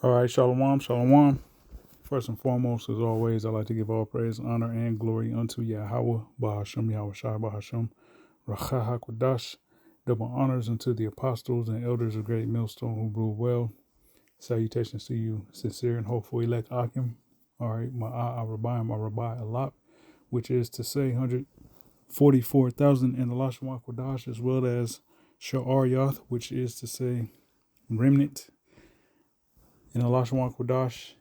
All right, shalom, shalom. First and foremost, as always, I'd like to give all praise, honor, and glory unto Yahweh, Bahashem, Yahweh Shai, Bahashem, Racha HaKodash. Double honors unto the apostles and elders of Great Millstone who rule well. Salutations to you, sincere and hopeful elect Akim. All right, Ma'ah Arabai Alap, which is to say 144,000 in the Lashon Kodash, as well as Sha'ar Yath, which is to say remnant in the Lashon Kodash,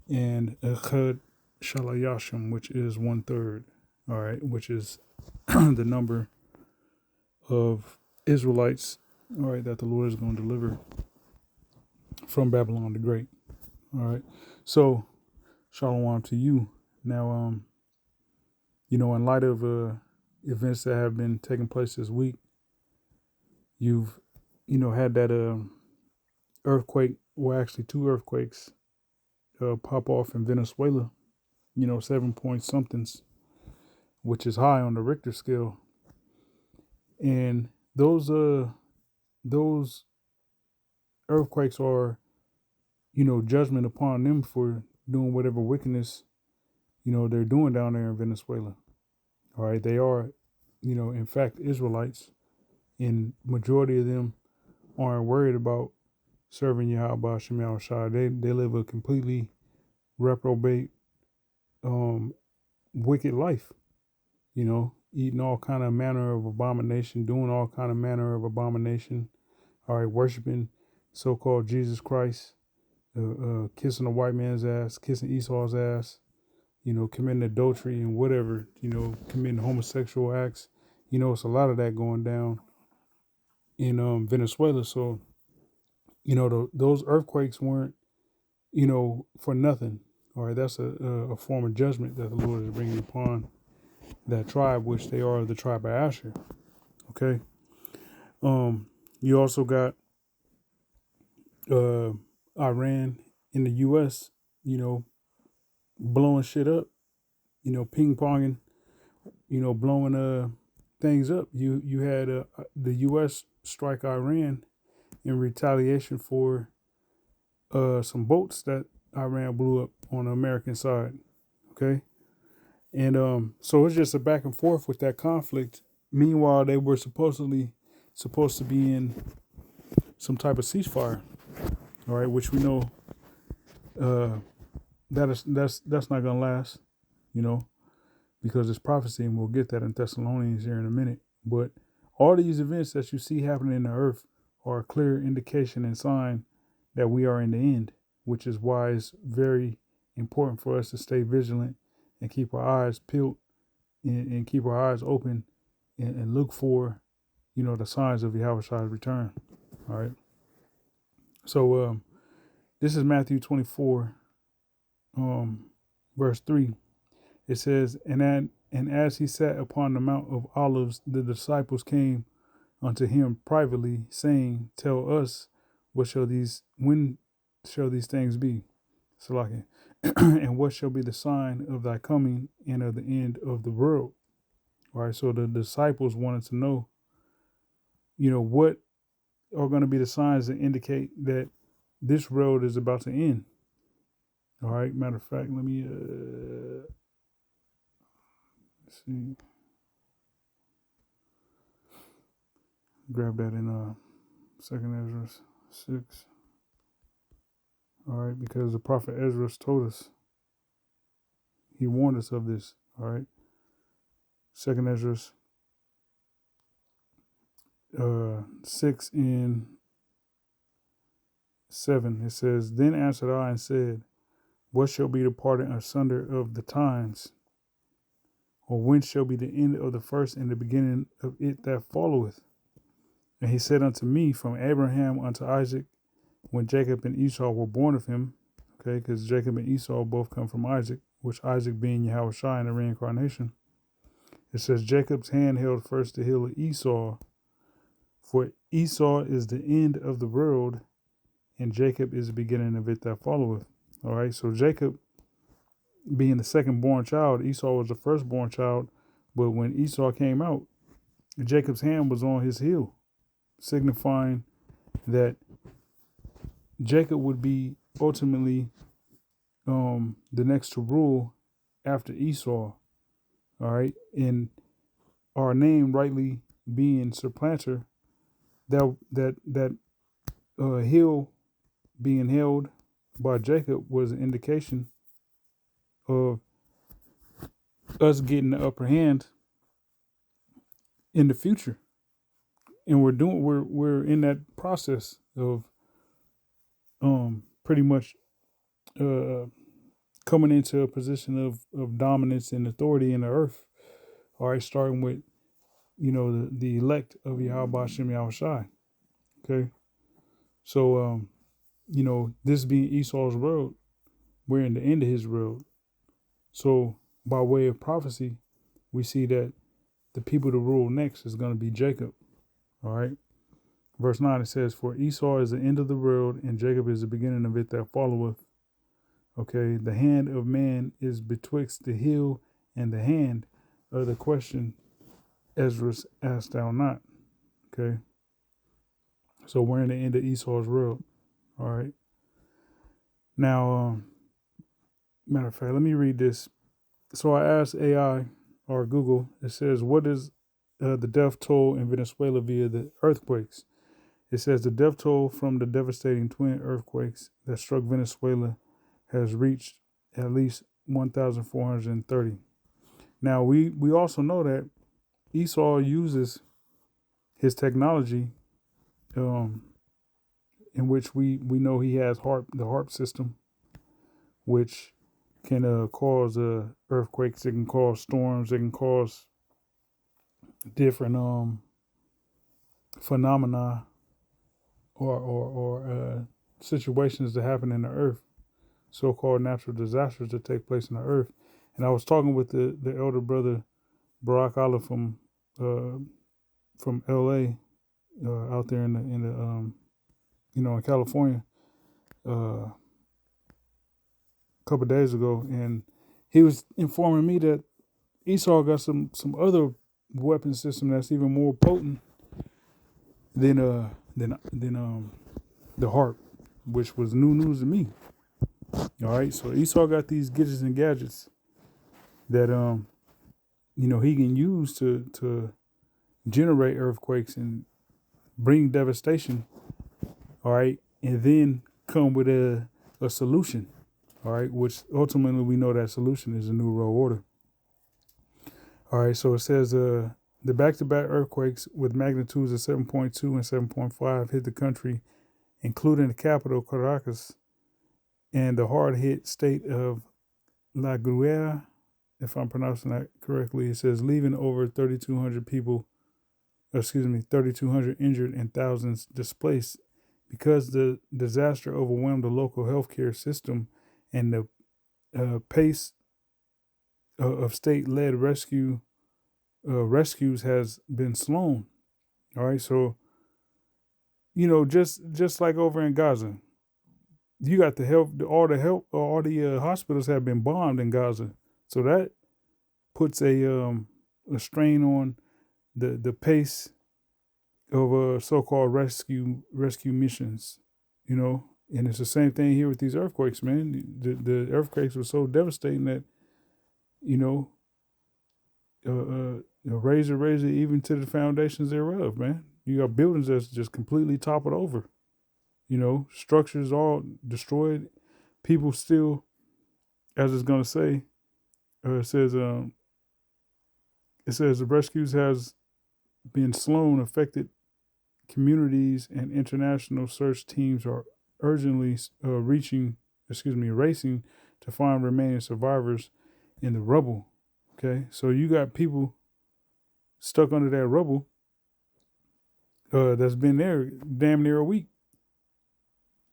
and Echad Shalayashim, which is 1/3. All right, which is the number of Israelites, all right, that the Lord is going to deliver from Babylon the Great. All right, so shalom to you. Now, in light of events that have been taking place this week, you've, had that earthquake, well, actually two earthquakes pop off in Venezuela. 7 point somethings, which is high on the Richter scale, and those earthquakes are, judgment upon them for doing whatever wickedness, they're doing down there in Venezuela. All right, they are, in fact, Israelites, and majority of them aren't worried about serving Yahweh Shem Shai. They live a completely reprobate, wicked life. Eating all kind of manner of abomination, doing all kind of manner of abomination. All right, worshiping so-called Jesus Christ, kissing a white man's ass, kissing Esau's ass, committing adultery and whatever, committing homosexual acts. It's a lot of that going down in Venezuela. So, those earthquakes weren't, for nothing. All right, that's a form of judgment that the Lord is bringing upon that tribe, which they are the tribe of Asher. Okay. You also got Iran in the U.S., blowing shit up, ping ponging, blowing things up. You had the U.S. strike Iran in retaliation for some boats that Iran blew up on the American side. Okay, and so it's just a back and forth with that conflict. Meanwhile, they were supposed to be in some type of ceasefire. All right, which we know that's not gonna last, because it's prophecy, and we'll get that in Thessalonians here in a minute. But all these events that you see happening in the earth are a clear indication and sign that we are in the end, which is why it's very important for us to stay vigilant and keep our eyes peeled and keep our eyes open and look for, the signs of Yahweh's return. All right. So this is Matthew 24, verse 3. It says, and as he sat upon the Mount of Olives, the disciples came unto him privately, saying, Tell us, when shall these things be? Salakia. And what shall be the sign of thy coming and of the end of the world? All right, so the disciples wanted to know, what are going to be the signs that indicate that this world is about to end. All right, matter of fact, let me see. Grab that in Second Ezra 6. All right, because the prophet Ezra told us, he warned us of this. All right, Second Ezra 6 and 7. It says, Then answered I and said, What shall be the parting asunder of the times? Or when shall be the end of the first and the beginning of it that followeth? And he said unto me, From Abraham unto Isaac, when Jacob and Esau were born of him. Okay, because Jacob and Esau both come from Isaac, which Isaac being Yahweh Shai in the reincarnation. It says, Jacob's hand held first the heel of Esau, for Esau is the end of the world, and Jacob is the beginning of it that followeth. All right, so Jacob being the second born child, Esau was the firstborn child, but when Esau came out, Jacob's hand was on his heel, signifying that Jacob would be ultimately the next to rule after Esau. All right, and our name rightly being supplanter, that hill being held by Jacob was an indication of us getting the upper hand in the future, and we're in that process of pretty much uh coming into a position of dominance and authority in the earth. All right, starting with the elect of Yahweh Shem Yahushai. Okay, so this being Esau's road, we're in the end of his road. So by way of prophecy, we see that the people to rule next is going to be Jacob. All right. Verse 9, it says, "For Esau is the end of the world, and Jacob is the beginning of it that followeth." Okay. The hand of man is betwixt the heel and the hand of the question, Ezra, asked thou not. Okay. So we're in the end of Esau's world. All right. Now, matter of fact, let me read this. So I asked AI or Google, it says, what is the death toll in Venezuela via the earthquakes? It says the death toll from the devastating twin earthquakes that struck Venezuela has reached at least 1,430. Now, we also know that Esau uses his technology, in which we know he has the HARP system, which can cause earthquakes. It can cause storms. It can cause different phenomena or situations that happen in the earth, so-called natural disasters that take place in the earth. And I was talking with the elder brother Barack Allah from L.A. Out there in in California a couple of days ago, and he was informing me that Esau got some other weapon system that's even more potent than the harp, which was new news to me. All right, so Esau got these gadgets and gadgets that he can use to generate earthquakes and bring devastation. All right, and then come with a solution. All right, which ultimately we know that solution is a new world order. All right, so it says the back-to-back earthquakes with magnitudes of 7.2 and 7.5 hit the country, including the capital, Caracas, and the hard-hit state of La Guaira, if I'm pronouncing that correctly. It says leaving over 3,200 injured and thousands displaced because the disaster overwhelmed the local healthcare system, and the pace of state-led rescues has been slow. All right, so just like over in Gaza, you got all the hospitals have been bombed in Gaza, so that puts a strain on the pace of so-called rescue missions, and it's the same thing here with these earthquakes, man. The earthquakes were so devastating that razor even to the foundations thereof, man. You got buildings that's just completely toppled over, structures all destroyed, people still, as it's gonna say, it says the rescues has been slow. Affected communities and international search teams are urgently racing to find remaining survivors in the rubble. Okay, so you got people stuck under that rubble that's been there damn near a week,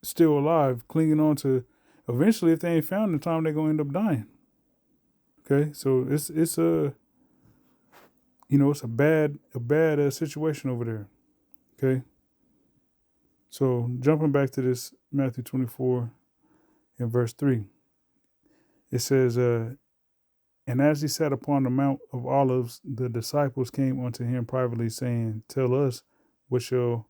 still alive, clinging on to. Eventually, if they ain't found in time, they're gonna end up dying. Okay, so it's a it's a bad situation over there. Okay, so jumping back to this Matthew 24 and verse 3, it says, and as he sat upon the Mount of Olives, the disciples came unto him privately, saying, Tell us, what shall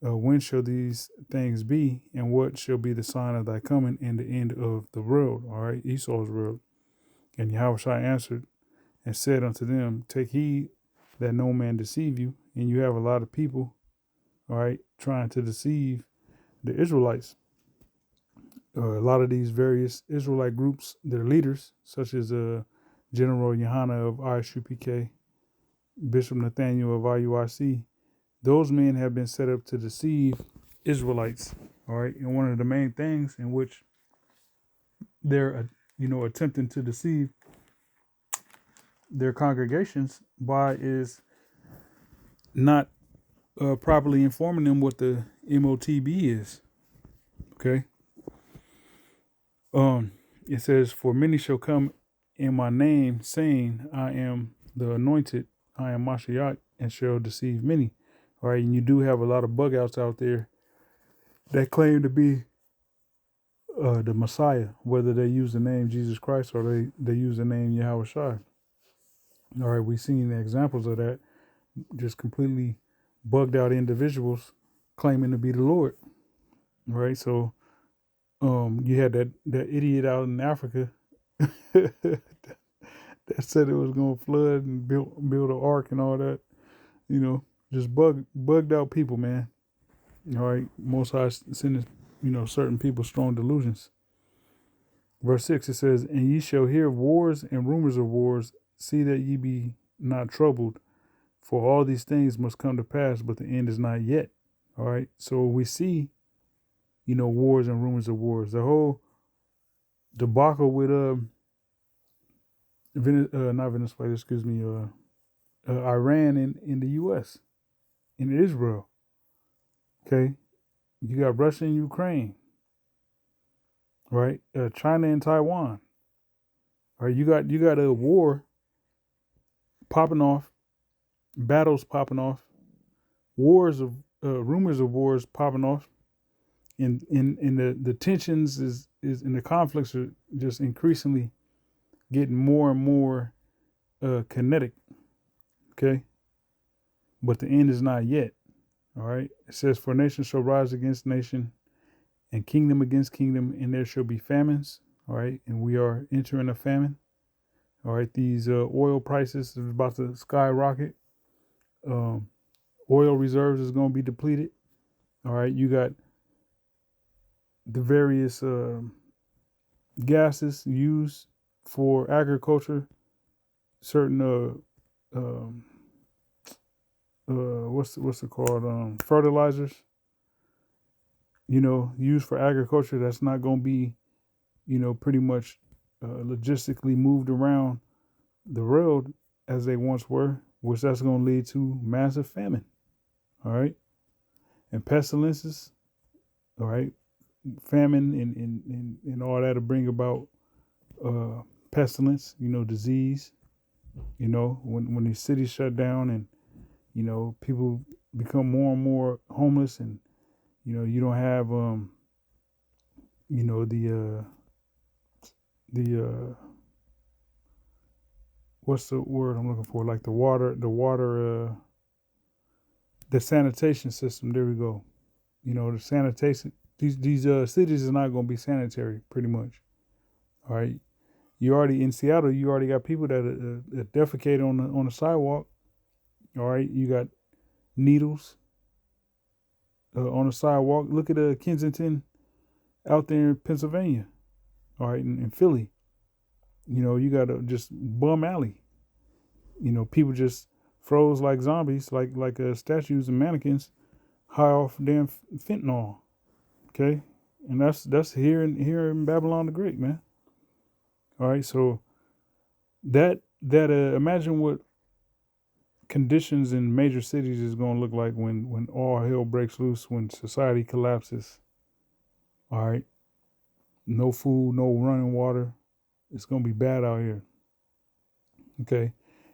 when shall these things be, and what shall be the sign of thy coming and the end of the world? All right, Esau's world. And Yahushua answered and said unto them, take heed that no man deceive you. And you have a lot of people, all right, trying to deceive the Israelites. A lot of these various Israelite groups, their leaders, such as General Yohana of ISUPK, Bishop Nathaniel of IUIC, those men have been set up to deceive Israelites. All right, and one of the main things in which they're, attempting to deceive their congregations by is not properly informing them what the MOTB is. Okay. It says, for many shall come in my name, saying, I am the anointed, I am Mashiach, and shall deceive many. All right, and you do have a lot of bug outs out there that claim to be the Messiah, whether they use the name Jesus Christ or they use the name Yahweh Shai. All right, we've seen examples of that, just completely bugged out individuals claiming to be the Lord. All right, so you had that idiot out in Africa that said it was going to flood and build an ark and all that. Just bugged out people, man. All right, Most High sending certain people strong delusions. Verse 6, it says, and ye shall hear of wars and rumors of wars. See that ye be not troubled, for all these things must come to pass, but the end is not yet. All right, so we see, wars and rumors of wars. The whole debacle with not Venezuela, excuse me, Iran in the U.S., in Israel. Okay, you got Russia and Ukraine, right? China and Taiwan. All right, you got a war popping off, battles popping off, wars of rumors of wars popping off, and the tensions is and the conflicts are just increasingly getting more and more kinetic. Okay, but the end is not yet. All right, it says, for nation shall rise against nation, and kingdom against kingdom, and there shall be famines. All right, and we are entering a famine. All right, these oil prices are about to skyrocket. Oil reserves is going to be depleted. All right, you got the various gases used for agriculture. Certain what's it called? Fertilizers. Used for agriculture. That's not going to be, pretty much logistically moved around the world as they once were, which that's going to lead to massive famine. All right, and pestilences. All right, famine and all that to bring about pestilence. Disease. When these cities shut down and people become more and more homeless, and you don't have the what's the word I'm looking for? Like the water, the sanitation system. There we go. The sanitation. These cities are not going to be sanitary, pretty much. All right. You already in Seattle. You already got people that defecate on the sidewalk. All right. You got needles on the sidewalk. Look at Kensington out there in Pennsylvania. All right, in Philly. You got just bum alley. People just froze like zombies, like statues and mannequins, high off damn fentanyl. Okay, and that's here in Babylon the Great, man. All right, so that imagine what conditions in major cities is going to look like when all hell breaks loose, when society collapses. All right, no food, no running water. It's going to be bad out here. Okay.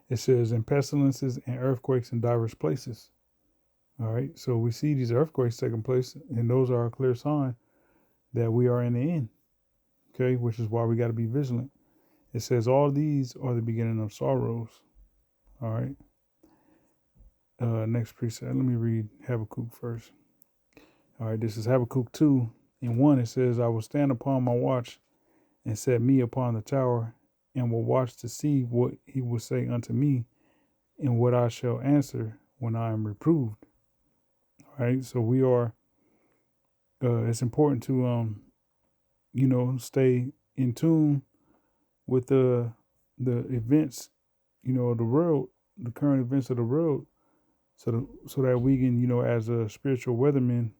It says, in pestilences and earthquakes in diverse places. All right. So we see these earthquakes taking place, and those are a clear sign that we are in the end. Okay. Which is why we got to be vigilant. It says, all these are the beginning of sorrows. All right. Next precept. Let me read Habakkuk first. All right, this is Habakkuk 2 and 1. It says, I will stand upon my watch and set me upon the tower, and will watch to see what he will say unto me, and what I shall answer when I am reproved. All right, so we are. It's important to stay in tune with the events, of the world, the current events of the world, so that we can, as a spiritual weatherman,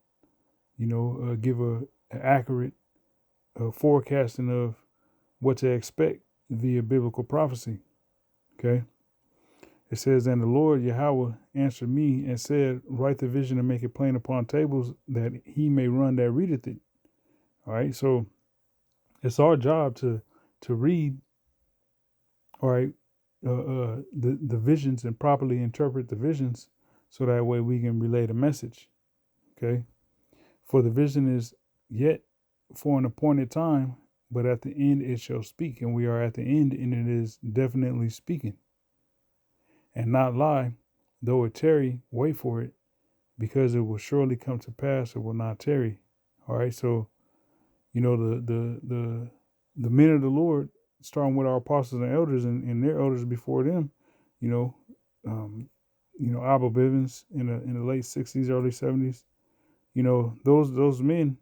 give an accurate forecasting of what to expect via biblical prophecy. Okay. It says, and the Lord Yahweh answered me and said, write the vision and make it plain upon tables, that he may run that readeth it. All right. So it's our job to read, all right, the visions and properly interpret the visions, so that way we can relay the message. Okay. For the vision is yet for an appointed time, but at the end it shall speak. And we are at the end, and it is definitely speaking. And not lie, though it tarry, wait for it, because it will surely come to pass, it will not tarry. All right, so the men of the Lord, starting with our apostles and elders and their elders before them, you know, Abba Bivens in the late 60s, early 70s, those men,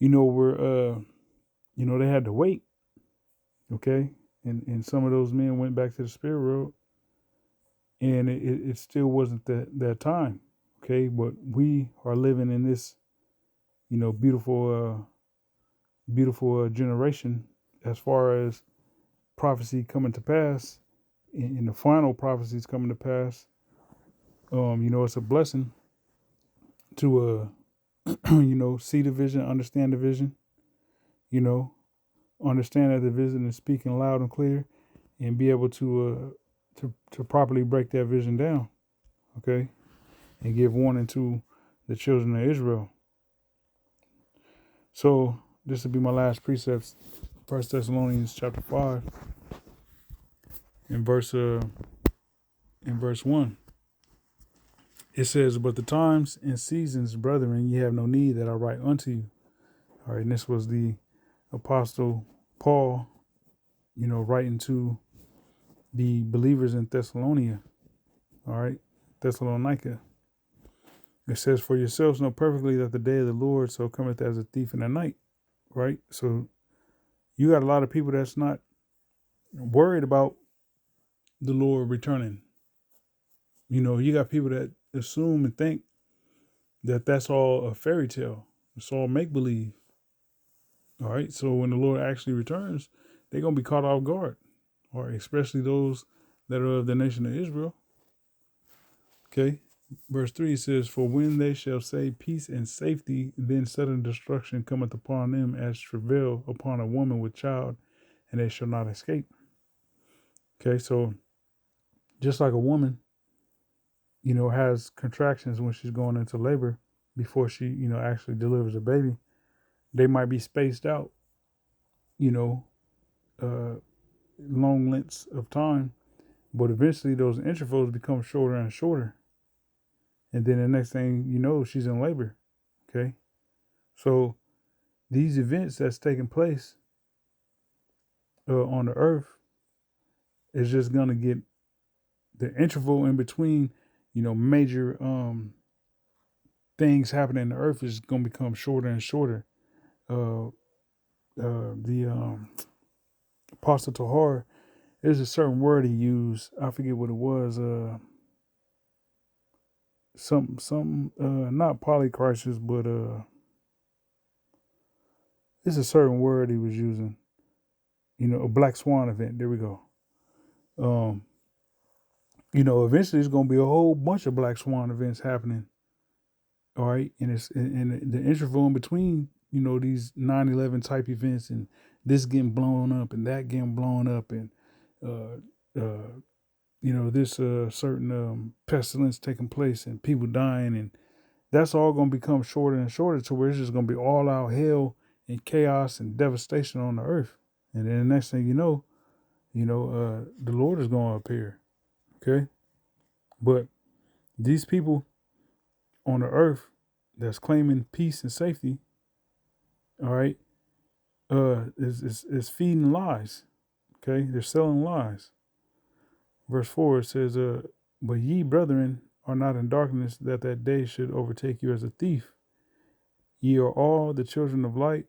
were they had to wait, okay? And some of those men went back to the spirit world, and it still wasn't that time, okay? But we are living in this, beautiful generation, as far as prophecy coming to pass, and the final prophecies coming to pass. It's a blessing to see the vision, understand the vision, you know, understand that the vision is speaking loud and clear, and be able to properly break that vision down, okay, and give warning to the children of Israel. So this will be my last precepts, 1 Thessalonians chapter 5, in verse 1. It says, but the times and seasons, brethren, ye have no need that I write unto you. All right, and this was the Apostle Paul, writing to the believers in Thessalonica. All right, Thessalonica. It says, for yourselves know perfectly that the day of the Lord so cometh as a thief in the night. Right? So you got a lot of people that's not worried about the Lord returning. You got people that assume and think that that's all a fairy tale. It's all make believe. All right. So when the Lord actually returns, they're going to be caught off guard. All right. Especially those that are of the nation of Israel. Okay. Verse 3 says, for when they shall say peace and safety, then sudden destruction cometh upon them as travail upon a woman with child, and they shall not escape. Okay. So just like a woman, has contractions when she's going into labor before she, actually delivers a baby, they might be spaced out, long lengths of time, but eventually those intervals become shorter and shorter. And then the next thing you know, she's in labor. Okay. So these events that's taking place on the earth is just going to get the interval in between, major things happening in the earth is going to become shorter and shorter. The Apostle Tahar, there's a certain word he used. I forget what it was. Some not polycrisis, but it's a certain word he was using. A black swan event. There we go. Eventually it's going to be a whole bunch of black swan events happening. All right, and it's and the interval in between, these 9/11 type events, and this getting blown up and that getting blown up, and this certain pestilence taking place and people dying, and that's all going to become shorter and shorter to where it's just going to be all out hell and chaos and devastation on the earth. And then the next thing you know, the Lord is going to appear. Okay, but these people on the earth, that's claiming peace and safety, all right, is feeding lies. Okay, they're selling lies. Verse 4, it says, but ye, brethren, are not in darkness, that that day should overtake you as a thief. Ye are all the children of light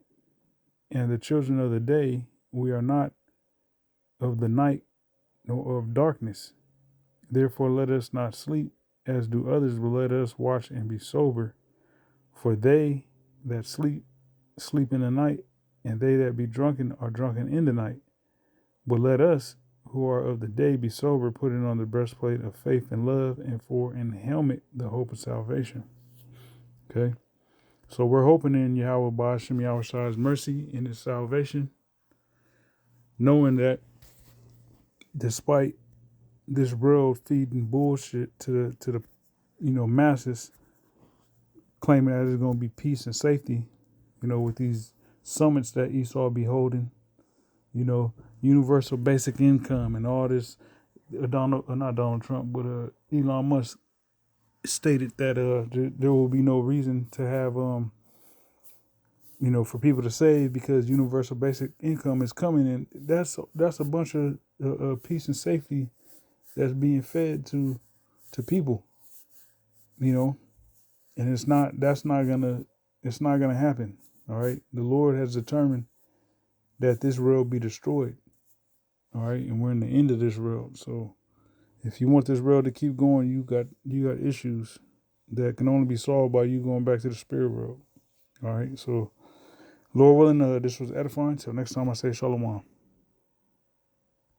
and the children of the day. We are not of the night nor of darkness. Therefore let us not sleep as do others, but let us watch and be sober. For they that sleep, sleep in the night, and they that be drunken are drunken in the night. But let us who are of the day be sober, putting on the breastplate of faith and love, and for an helmet the hope of salvation. Okay? So we're hoping in Yahweh Ba'ashem Yahweh mercy and his salvation, knowing that despite this world feeding bullshit to the masses, claiming that there's going to be peace and safety, with these summits that Esau be holding, universal basic income and all this. Not Donald Trump, but Elon Musk stated that there will be no reason to have for people to save because universal basic income is coming, and that's a bunch of peace and safety that's being fed to people, and it's not gonna happen. All right, the Lord has determined that this world be destroyed. All right, and we're in the end of this world. So if you want this world to keep going, you got issues that can only be solved by you going back to the spirit world. All right, so Lord willing, this was edifying. Till next time, I say shalom.